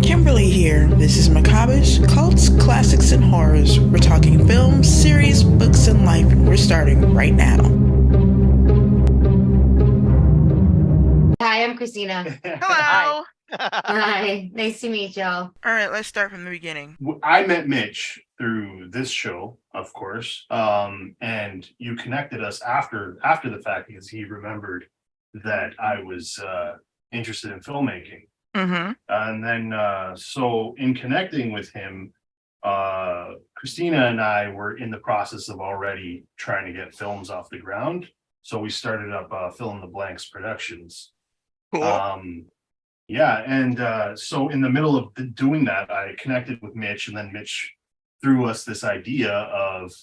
Kimberly here. This is Macabish, Cults, Classics, and Horrors. We're talking films, series, books, and life, and we're starting right now. Hi, I'm Christina. Hello. Hi, nice to meet y'all. All right, let's start from the beginning. I met Mitch through this show, of course, and you connected us after the fact because he remembered that I was interested in filmmaking. Mm-hmm. And then, so in connecting with him, Christina and I were in the process of already trying to get films off the ground. So we started up Fill in the Blanks Productions. Cool. Yeah, and so in the middle of doing that, I connected with Mitch, and then Mitch threw us this idea of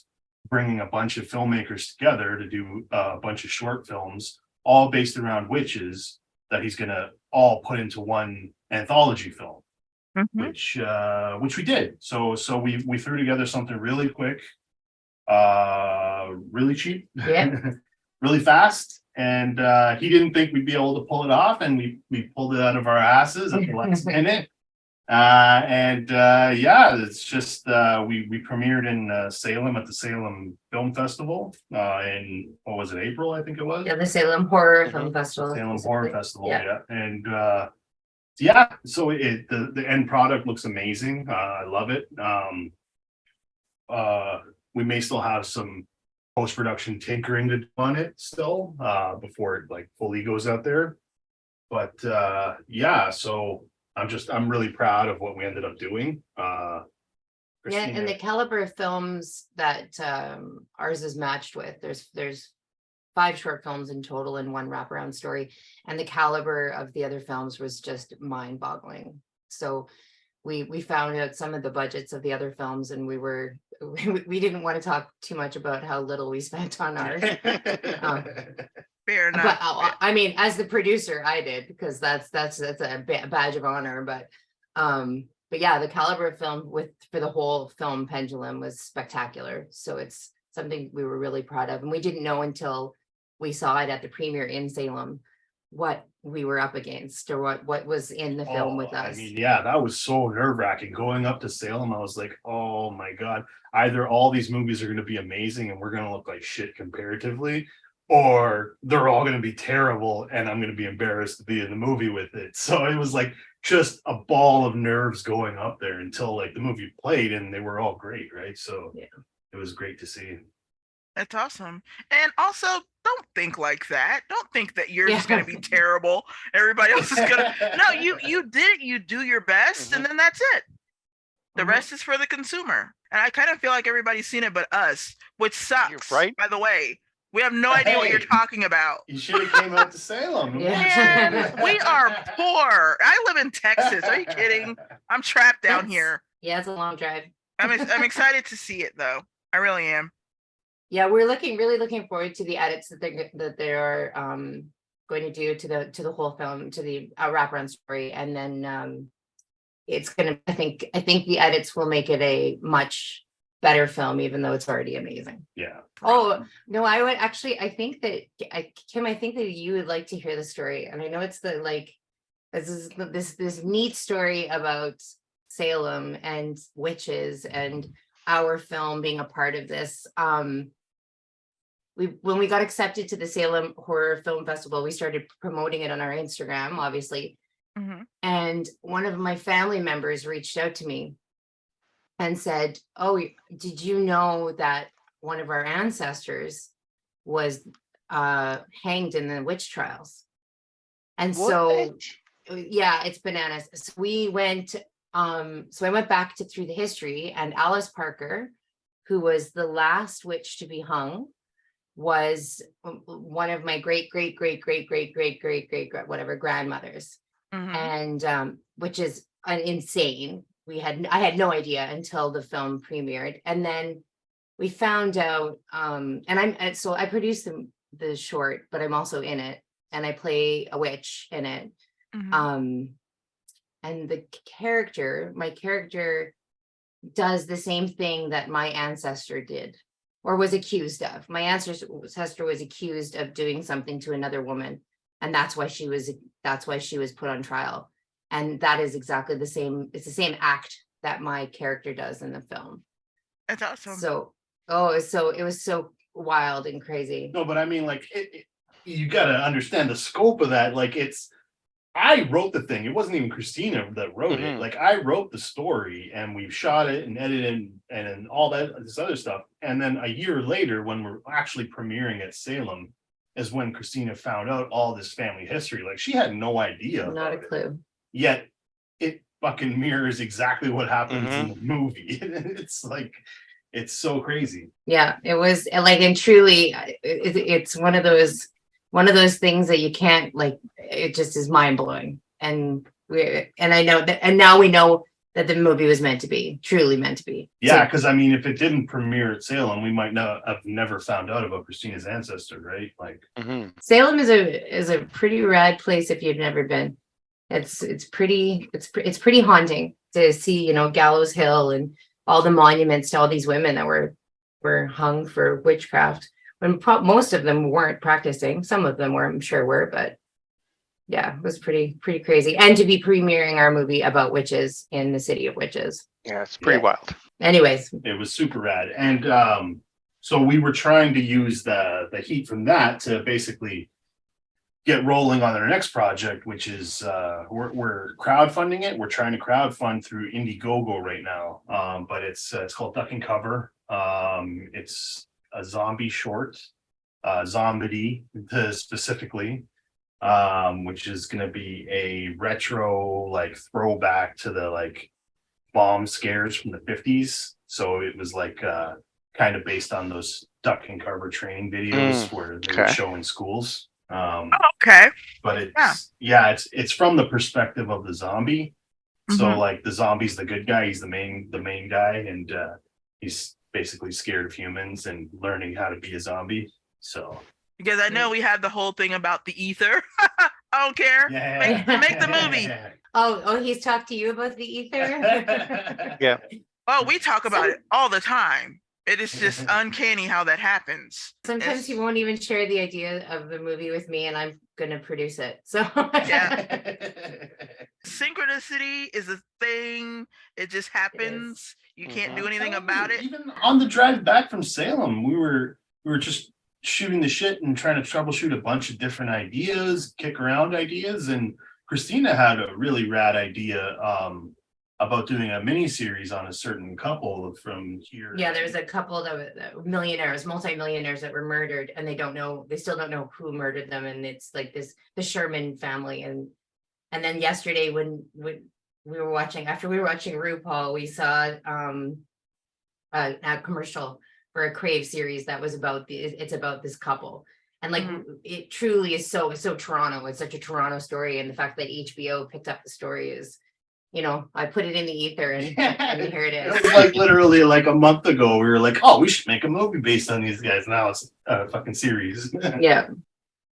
bringing a bunch of filmmakers together to do a bunch of short films, all based around witches, that he's gonna all put into one anthology film, which we did. So we threw together something really quick, really cheap, Yeah. really fast. And he didn't think we'd be able to pull it off, and we pulled it out of our asses at the last minute. Yeah, it's just we premiered in Salem at the Salem Film Festival in, what was it, April, I think it was. Yeah, the Salem Horror Film Festival. Salem Horror Festival, Yeah. And yeah, so the end product looks amazing. I love it. We may still have some post-production tinkering to do on it still before it like fully goes out there, but yeah, so I'm really proud of what we ended up doing. Yeah, and the caliber of films that ours is matched with, there's 5 short films in total and 1 wraparound story, and the caliber of the other films was just mind-boggling. So we found out some of the budgets of the other films, and we didn't want to talk too much about how little we spent on ours. Fair enough. But I mean, as the producer, I did, because that's a badge of honor. But yeah, the caliber of film for the whole film Pendulum was spectacular. So it's something we were really proud of, and we didn't know until we saw it at the premiere in Salem what we were up against, or what was in the film with us. I mean, yeah, that was so nerve-wracking. Going up to Salem, I was like, oh my God, either all these movies are going to be amazing and we're going to look like shit comparatively, or they're all going to be terrible and I'm going to be embarrassed to be in the movie with it. So it was like just a ball of nerves going up there until like the movie played, and they were all great, right? So yeah, it was great to see. That's awesome. And also, don't think like that. Don't think that yours is going to be terrible. Everybody else is going to. No, you did it. You do your best, and then that's it. The rest is for the consumer. And I kind of feel like everybody's seen it but us, which sucks. Right? By the way, we have no idea what you're talking about. You should have came out to Salem. Man, we are poor. I live in Texas. Are you kidding? I'm trapped down here. Yeah, it's a long drive. I'm excited to see it though. I really am. Yeah, we're really looking forward to the edits that they are going to do to the whole film, to the wraparound story, and then it's gonna. I think the edits will make it a much better film, even though it's already amazing. Yeah. Oh no, I would actually. I think that Kim, I think that you would like to hear the story, and I know it's this neat story about Salem and witches and our film being a part of this. When we got accepted to the Salem Horror Film Festival, we started promoting it on our Instagram, obviously. And one of my family members reached out to me and said, "Oh, did you know that one of our ancestors was hanged in the witch trials?" And so, yeah, it's bananas. So we went. So I went back through the history, and Alice Parker, who was the last witch to be hung, was one of my great whatever grandmothers, and which is insane. I had no idea until the film premiered, and then we found out. And I produced the short, but I'm also in it, and I play a witch in it. And my character does the same thing that my ancestor did, or was accused of. My ancestor was accused of doing something to another woman, and that's why she was put on trial. And that is exactly the same. It's the same act that my character does in the film. That's awesome. So, it was so wild and crazy. No, but I mean, like, you got to understand the scope of that. Like, I wrote the thing. It wasn't even Christina that wrote it. Like, I wrote the story, and we shot it and edited and all this other stuff. And then a year later, when we're actually premiering at Salem, is when Christina found out all this family history. Like, she had no idea. Not a clue. Yet it fucking mirrors exactly what happens in the movie. It's like, it's so crazy. Yeah, it was like, and truly, it's one of those things that you can't, like, it just is mind blowing. And I know that, and now we know that the movie was truly meant to be. Yeah, because I mean, if it didn't premiere at Salem, we might not have never found out about Christina's ancestor, right? Like, Salem is a pretty rad place if you've never been. It's pretty haunting to see, Gallows Hill and all the monuments to all these women that were hung for witchcraft, when most of them weren't practicing. Some of them were, I'm sure were, but yeah, it was pretty crazy. And to be premiering our movie about witches in the city of witches. Yeah, it's pretty wild. Anyways, it was super rad. And so we were trying to use the heat from that to basically get rolling on our next project, which is we're crowdfunding it. We're trying to crowdfund through Indiegogo right now, but it's called Duck and Cover. It's a zombie short, zombie specifically, which is going to be a retro, like, throwback to the, like, bomb scares from the 50s. So it was like kind of based on those Duck and Cover training videos where they would show in schools. Okay. But it's from the perspective of the zombie. So, like, the zombie's the good guy, he's the main guy, and he's basically scared of humans and learning how to be a zombie. So, because I know we had the whole thing about the ether. I don't care. Make the movie. Oh, he's talked to you about the ether. Yeah. Oh, we talk about it all the time. It is just uncanny how that happens. Sometimes he won't even share the idea of the movie with me, and I'm gonna produce it. So synchronicity is a thing. It just happens. You can't do anything about it. Even on the drive back from Salem, we were just shooting the shit and trying to troubleshoot a bunch of different ideas, kick around ideas, and Christina had a really rad idea about doing a mini series on a certain couple from here. Yeah, there's a couple that were millionaires, multimillionaires that were murdered, and they still don't know who murdered them. And it's like the Sherman family. And then yesterday when we were watching RuPaul, we saw a commercial for a Crave series that was about this couple. And like, it truly is so Toronto. It's such a Toronto story. And the fact that HBO picked up the story is, I put it in the ether and here it is. It was like literally like a month ago, we were like, oh, we should make a movie based on these guys. Now it's a fucking series. Yeah.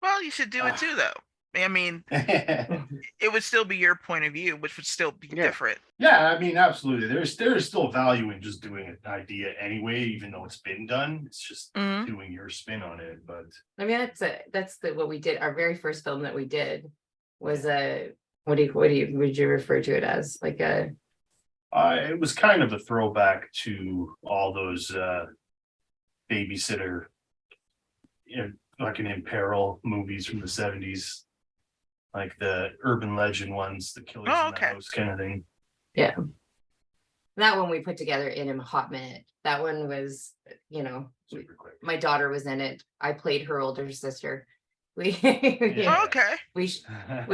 Well, you should do it too, though. I mean, it would still be your point of view, which would still be different. Yeah, I mean, absolutely. There is still value in just doing an idea anyway, even though it's been done. It's just doing your spin on it. But I mean, that's what we did. Our very first film that we did was would you refer to it as? Like it was kind of a throwback to all those babysitter, fucking in peril movies from the 70s. Like the urban legend ones, the killers in the house kind of thing. Yeah. That one we put together in a hot minute. That one was, super quick. My daughter was in it. I played her older sister. We we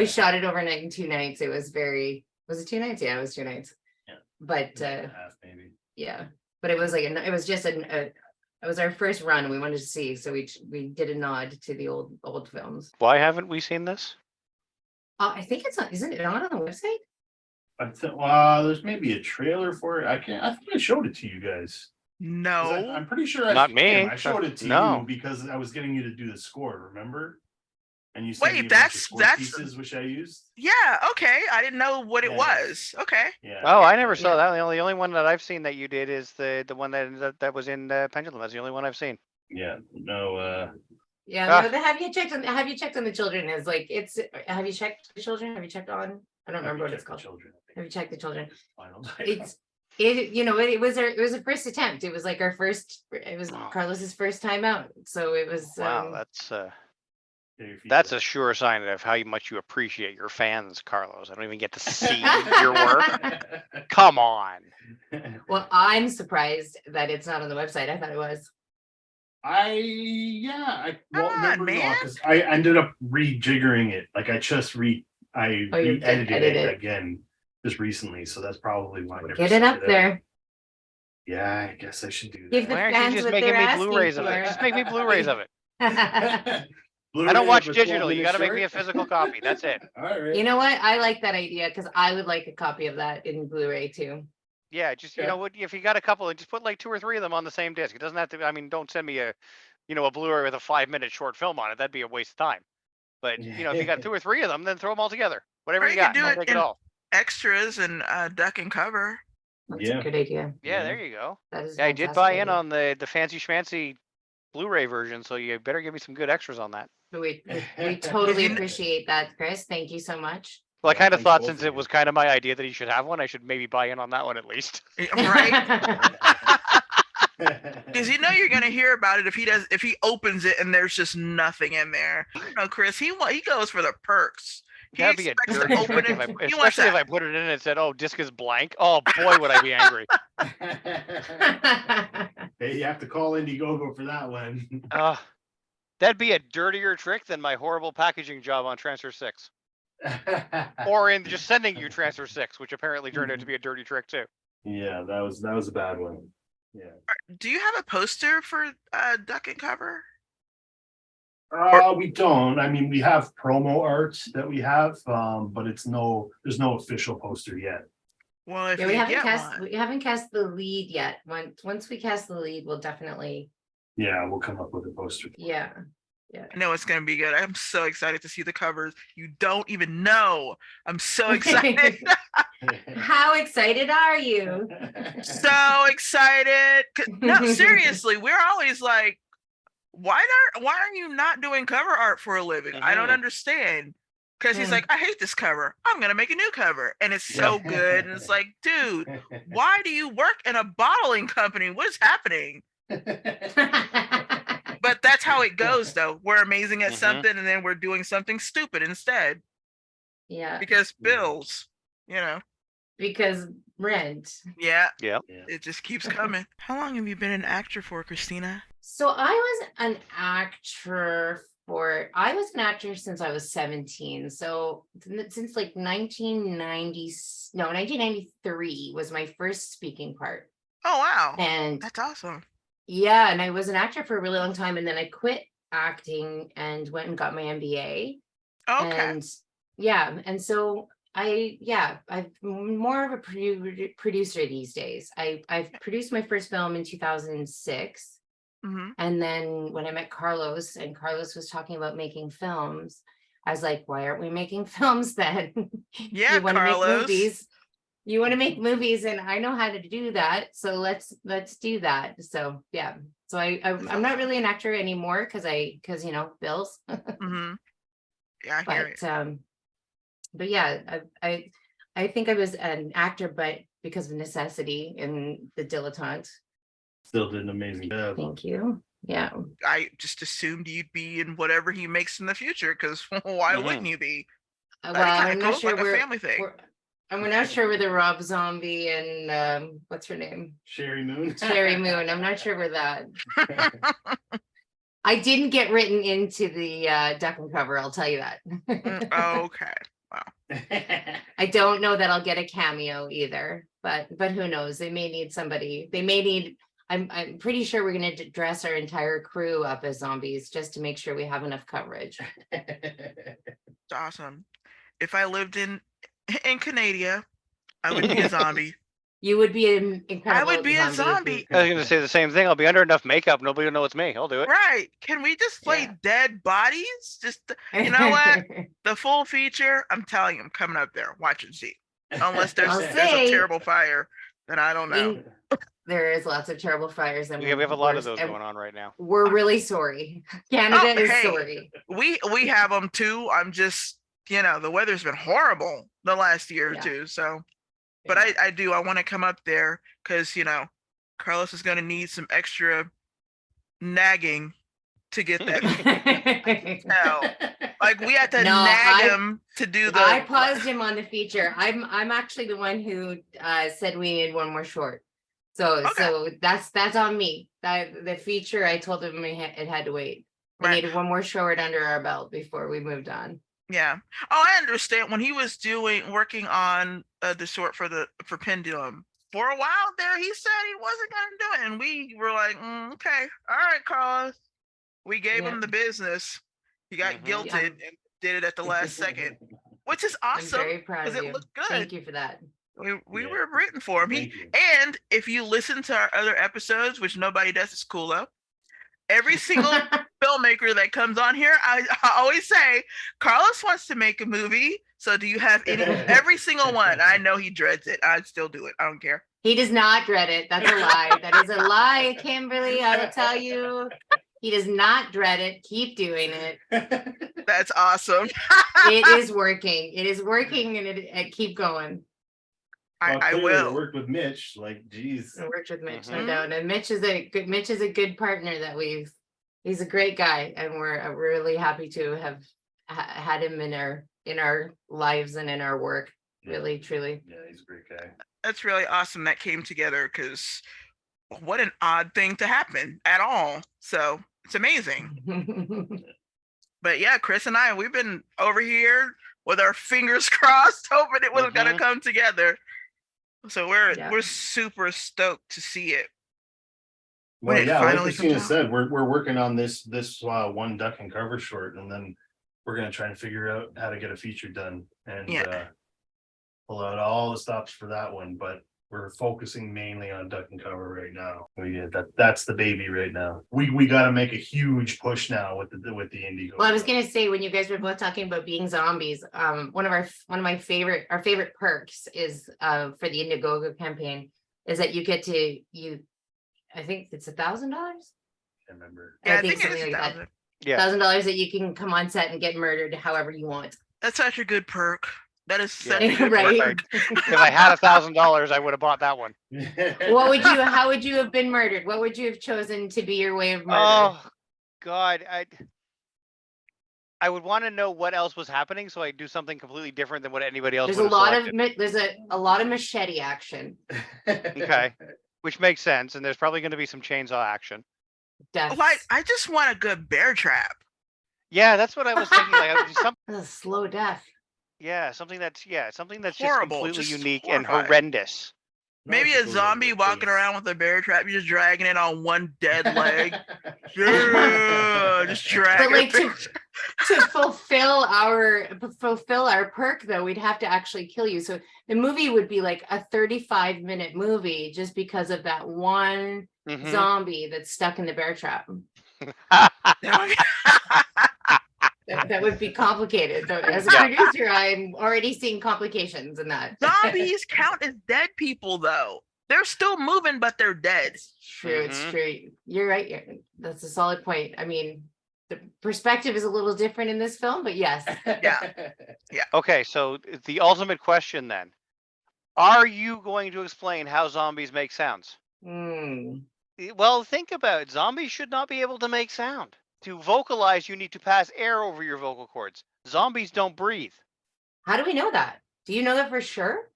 shot it overnight in 2 nights. Was it 2 nights? Yeah, it was 2 nights. Yeah. But half maybe. Yeah. But it was like it was our first run we wanted to see. So we did a nod to the old films. Why haven't we seen this? I think it's not, isn't it on the website? There's maybe a trailer for it. I think I showed it to you guys. No, I'm pretty sure. Not me. I showed it to you because I was getting you to do the score. Remember? And you sent me a bunch of score pieces, which I used. Yeah. Okay. I didn't know what it was. Okay. Yeah. Oh, I never saw that. The only one that I've seen that you did is the one that was in Pendulum. That's the only one I've seen. Yeah. No. Yeah. No, have you checked on the children? Is like have you checked the children? Have you checked on? I don't remember what it's called. Children. Have you checked the children? Final. It was a first attempt. It was like our first. It was Carlos's first time out, so it was. Wow, that's a sure sign of how much you appreciate your fans, Carlos. I don't even get to see your work. Come on. Well, I'm surprised that it's not on the website. I thought it was. I won't remember because I ended up rejiggering it. Like I just re-edited it again just recently, so that's probably why I never get it up there. Yeah, I guess I should do that. Give the Why aren't fans you just what making they're me Blu-rays of asking it? for. Just make me Blu-rays of it. Blu-ray I don't watch of a digital. You 12-minute got to make short? me a physical copy. That's it. All right. You know what? I like that idea because I would like a copy of that in Blu-ray too. Yeah, just you know what? If you got a couple, just put like 2 or 3 of them on the same disc. It doesn't have to. I mean, don't send me a Blu-ray with a 5-minute short film on it. That'd be a waste of time. But if you got 2 or 3 of them, then throw them all together. Whatever you got, I'll take it all. Extras and duck and cover. That's a good idea. Yeah, there you go. That is I did buy in on the fancy schmancy Blu-ray version, so you better give me some good extras on that. We totally appreciate that, Chris. Thank you so much. Well, I kind of thought since it was kind of my idea that he should have one, I should maybe buy in on that one at least. Right? Because you're gonna hear about it if he opens it and there's just nothing in there. Chris, he goes for the perks. That'd be a dirty trick especially if I put it in and it said, "Oh, disc is blank." Oh boy, would I be angry. Hey, you have to call Indiegogo for that one. That'd be a dirtier trick than my horrible packaging job on Transfer 6. Or in just sending you Transfer 6, which apparently turned out to be a dirty trick too. Yeah, that was a bad one. Yeah. Do you have a poster for Duck and Cover? We don't. I mean, we have promo art that we have, but there's no official poster yet. Well, we haven't cast the lead yet. Once we cast the lead, we'll definitely. Yeah, we'll come up with a poster. Yeah. I know it's gonna be good. I'm so excited to see the covers. You don't even know. I'm so excited. How excited are you? So excited. No, seriously, we're always like, why are you not doing cover art for a living? I don't understand. Because he's like, I hate this cover. I'm gonna make a new cover, and it's so good. And it's like, dude, why do you work in a bottling company? What is happening? But that's how it goes, though. We're amazing at something, and then we're doing something stupid instead. Yeah. Because bills, Because rent. Yeah. It just keeps coming. How long have you been an actor for, Christina? So I was an actor since I was 17. So since like 1993 was my first speaking part. Oh, wow. And that's awesome. Yeah. And I was an actor for a really long time. And then I quit acting and went and got my MBA. Okay. And and so I'm more of a producer these days. I've produced my first film in 2006. And then when I met Carlos and Carlos was talking about making films, I was like, why aren't we making films then? Yeah, Carlos. You want to make movies and I know how to do that. So let's do that. So yeah. So I'm not really an actor anymore because bills. Yeah, I hear it. But yeah, I think I was an actor, but because of necessity in The Dilettante. Still did an amazing job. Thank you. Yeah. I just assumed you'd be in whatever he makes in the future, because why wouldn't you be? Well, I'm not sure like a family thing. I'm not sure with the Rob Zombie and what's her name? Sherry Moon. Sherry Moon. I'm not sure with that. I didn't get written into the Duck and Cover, I'll tell you that. Okay. Wow. I don't know that I'll get a cameo either, but who knows? They may need somebody. They may need. I'm pretty sure we're going to dress our entire crew up as zombies just to make sure we have enough coverage. It's awesome. If I lived in Canada, I would be a zombie. You would be an incredible. I would be a zombie. I was going to say the same thing. I'll be under enough makeup. Nobody will know it's me. I'll do it. Right. Can we just play dead bodies? Just, you know what? The full feature, I'm telling you, I'm coming up there. Watch and see. Unless there's a terrible fire, then I don't know. There is lots of terrible fires. And we have a lot of those going on right now. We're really sorry. Canada is sorry. We have them too. I'm just the weather's been horrible the last year or two. So, but I want to come up there because, Carlos is going to need some extra nagging to get that. Like we had to nag him to do the. I paused him on the feature. I'm actually the one who said we need one more short. So that's on me. The feature, I told him it had to wait. We needed one more short under our belt before we moved on. Yeah. Oh, I understand. When he was working on the short for Pendulum, for a while there, he said he wasn't going to do it, and we were like, okay, all right, Carlos. We gave him the business. He got guilted and did it at the last second, which is awesome. I'm very proud of you. It looked good. Thank you for that. We were rooting for him. And if you listen to our other episodes, which nobody does, it's cool though. Every single filmmaker that comes on here, I always say, Carlos wants to make a movie. So do you have any? Every single one. I know he dreads it. I'd still do it. I don't care. He does not dread it. That's a lie. That is a lie, Kimberly. I will tell you. He does not dread it. Keep doing it. That's awesome. It is working. It is working, and it keep going. I will work with Mitch. Like, geez, I worked with Mitch, no doubt. And Mitch is a good partner that he's a great guy, and we're really happy to have had him in our lives and in our work. Really, truly. Yeah, he's a great guy. That's really awesome that came together, because what an odd thing to happen at all. So it's amazing. But yeah, Chris and we've been over here with our fingers crossed, hoping it was gonna come together. So we're super stoked to see it. Well, like Christina said, we're working on this one duck and cover short, and then we're gonna try and figure out how to get a feature done and pull out all the stops for that one. But we're focusing mainly on duck and cover right now. That's the baby right now. We got to make a huge push now with the Indigo. Well, I was gonna say, when you guys were both talking about being zombies, one of my favorite perks is for the Indiegogo campaign is that you get to I think it's $1,000. I remember. Yeah, I think it's like that. $1,000 that you can come on set and get murdered however you want. That's such a good perk. That is such a good right. If I had $1,000, I would have bought that one. How would you have been murdered? What would you have chosen to be your way of murder? Oh God, I would want to know what else was happening, so I'd do something completely different than what anybody else. There's a lot of machete action. Okay, which makes sense, and there's probably going to be some chainsaw action. Like, I just want a good bear trap. Yeah, that's what I was thinking. Like slow death. Yeah, something that's horrible, just completely unique and horrendous. Maybe a zombie walking around with a bear trap, you're just dragging it on one dead leg. Just dragging. But like to fulfill our perk, though, we'd have to actually kill you. So the movie would be like a 35-minute movie just because of that one zombie that's stuck in the bear trap. That would be complicated. So as a producer, I'm already seeing complications in that. Zombies count as dead people, though. They're still moving, but they're dead. It's true. It's true. You're right. That's a solid point. I mean, the perspective is a little different in this film, but yes. Yeah. Okay, so the ultimate question then: are you going to explain how zombies make sounds? Well, think about it. Zombies should not be able to make sound. To vocalize, you need to pass air over your vocal cords. Zombies don't breathe. How do we know that? Do you know that for sure?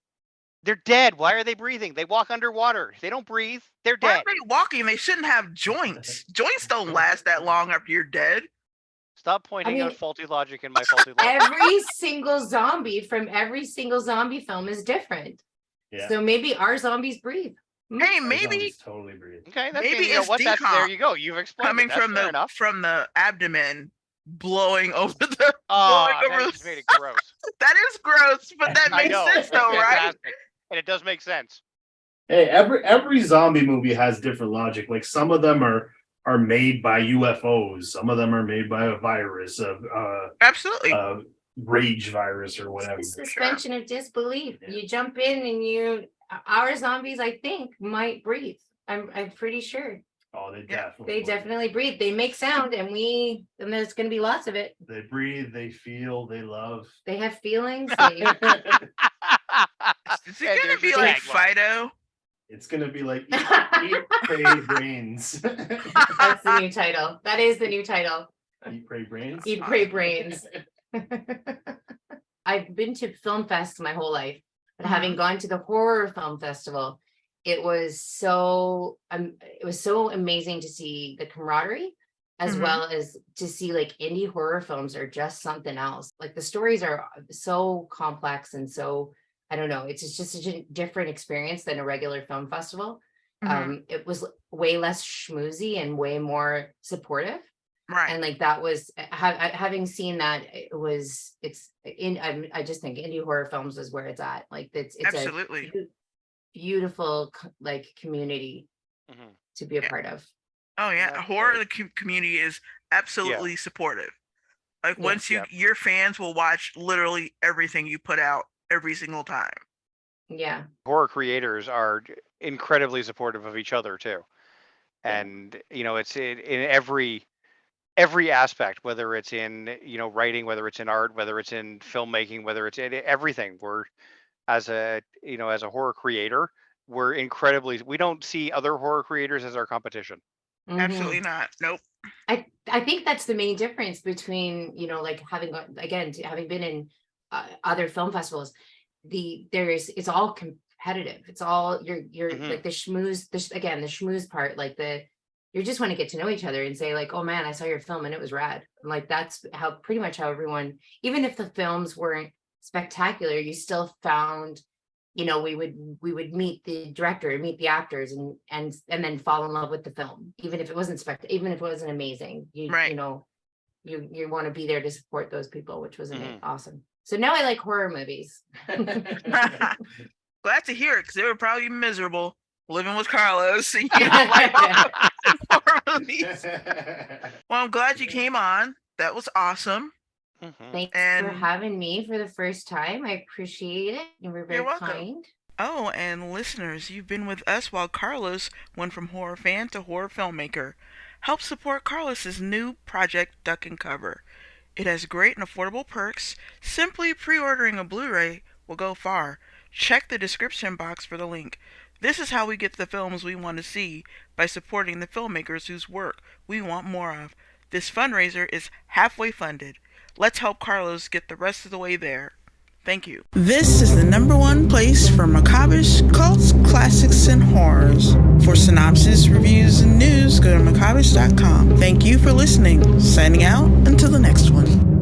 They're dead. Why are they breathing? They walk underwater. They don't breathe. They're dead. Why are they walking? They shouldn't have joints. Joints don't last that long after you're dead. Stop pointing out faulty logic in my faulty logic. Every single zombie from every single zombie film is different. Yeah. So maybe our zombies breathe. Hey, maybe totally breathe. Okay, maybe it's decomp. There you go. You've explained coming from the abdomen, blowing over the. That just made it gross. That is gross, but that makes sense, though, right? And it does make sense. Hey, every zombie movie has different logic. Like, some of them are made by UFOs. Some of them are made by a virus of absolutely rage virus or whatever. It's suspension of disbelief. Yeah. You jump in and our zombies, I think, might breathe. I'm pretty sure. Oh, they Yeah. definitely. They would. definitely breathe. They make sound, and there's going to be lots of it. They breathe. They feel. They love. They have feelings. Is it gonna be like Fido? It's gonna be like eat pray, brains. That's the new title. That is the new title. Eat pray, brains. Eat, pray, brains. I've been to film fest my whole life, but having gone to the horror film festival, it was so amazing to see the camaraderie, as well as to see like indie horror films are just something else. Like the stories are so complex and so, I don't know, it's just such a different experience than a regular film festival. It was way less schmoozy and way more supportive. Right. And like that was having seen that, I just think indie horror films is where it's at. Like it's absolutely a beautiful like community to be a part of. Oh yeah, horror community is absolutely supportive. Like once your fans will watch literally everything you put out every single time. Yeah. Horror creators are incredibly supportive of each other too. And it's in every aspect, whether it's in writing, whether it's in art, whether it's in filmmaking, whether it's in everything. We're as a horror creator, we don't see other horror creators as our competition. Absolutely not. Nope. I think that's the main difference between like having been in other film festivals. It's all competitive. It's all you're like the schmooze part, like you just want to get to know each other and say like, oh man, I saw your film and it was rad. And like that's pretty much how everyone, even if the films weren't spectacular, you still found, we would meet the director, meet the actors, and then fall in love with the film, even if it wasn't even if it wasn't amazing. You want to be there to support those people, which was awesome. So now I like horror movies. Glad to hear it, because they were probably miserable living with Carlos and like horror movies. Well, I'm glad you came on. That was awesome. Thanks for having me for the first time. I appreciate it. You were very kind. Oh, and listeners, you've been with us while Carlos went from horror fan to horror filmmaker. Help support Carlos's new project, Duck and Cover. It has great and affordable perks. Simply pre-ordering a Blu-ray will go far. Check the description box for the link. This is how we get the films we want to see, by supporting the filmmakers whose work we want more of. This fundraiser is halfway funded. Let's help Carlos get the rest of the way there. Thank you. This is the #1 place for macabrish, cults, classics, and horrors. For synopsis, reviews, and news, go to macabrish.com. Thank you for listening. Signing out until the next one.